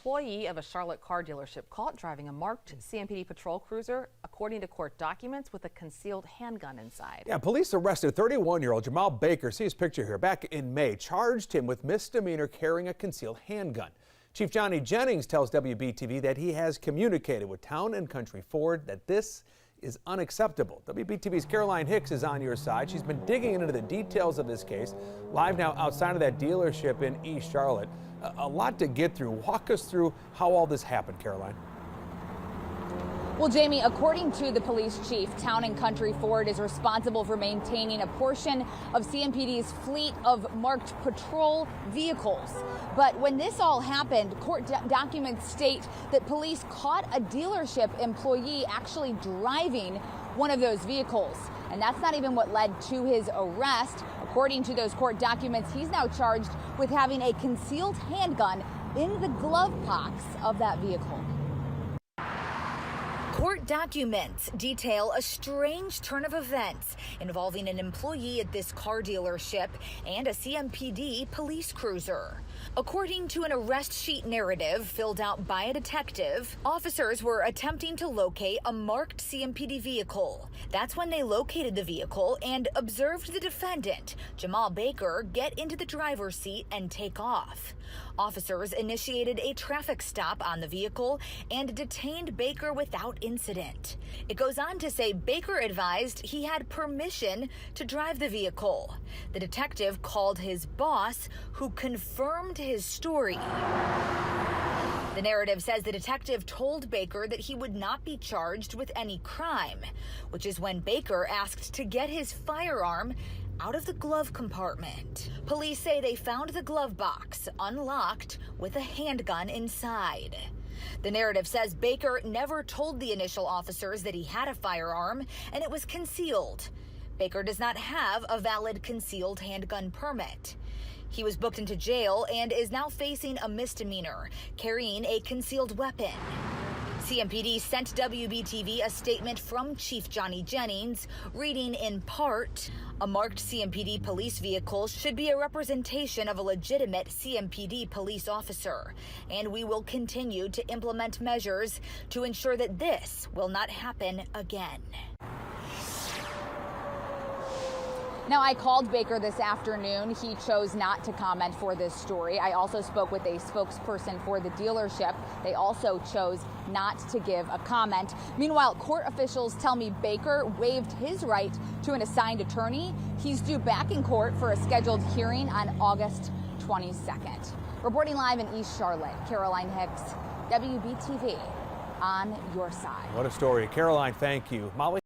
Employee of a Charlotte car dealership caught driving a marked CMPD patrol cruiser, according to court documents, with a concealed handgun inside. Yeah, police arrested 31-year-old Jamal Baker, see his picture here, back in May, charged him with misdemeanor carrying a concealed handgun. Chief Johnny Jennings tells WBTV that he has communicated with Town and Country Ford that this is unacceptable. WBTV's Caroline Hicks is on your side. She's been digging into the details of this case, live now outside of that dealership in East Charlotte. A lot to get through. Walk us through how all this happened, Caroline. Well, Jamie, according to the police chief, Town and Country Ford is responsible for maintaining a portion of CMPD's fleet of marked patrol vehicles. But when this all happened, court documents state that police caught a dealership employee actually driving one of those vehicles. And that's not even what led to his arrest. According to those court documents, he's now charged with having a concealed handgun in the glove box of that vehicle. Court documents detail a strange turn of events involving an employee at this car dealership and a CMPD police cruiser. According to an arrest sheet narrative filled out by a detective, officers were attempting to locate a marked CMPD vehicle. That's when they located the vehicle and observed the defendant, Jamal Baker, get into the driver's seat and take off. Officers initiated a traffic stop on the vehicle and detained Baker without incident. It goes on to say Baker advised he had permission to drive the vehicle. The detective called his boss, who confirmed his story. The narrative says the detective told Baker that he would not be charged with any crime, which is when Baker asked to get his firearm out of the glove compartment. Police say they found the glove box unlocked with a handgun inside. The narrative says Baker never told the initial officers that he had a firearm and it was concealed. Baker does not have a valid concealed handgun permit. He was booked into jail and is now facing a misdemeanor, carrying a concealed weapon. CMPD sent WBTV a statement from Chief Johnny Jennings, reading in part, "A marked CMPD police vehicle should be a representation of a legitimate CMPD police officer, and we will continue to implement measures to ensure that this will not happen again." Now, I called Baker this afternoon. He chose not to comment for this story. I also spoke with a spokesperson for the dealership. They also chose not to give a comment. Meanwhile, court officials tell me Baker waived his right to an assigned attorney. He's due back in court for a scheduled hearing on August 22nd. Reporting live in East Charlotte, Caroline Hicks, WBTV, on your side. What a story. Caroline, thank you. Molly.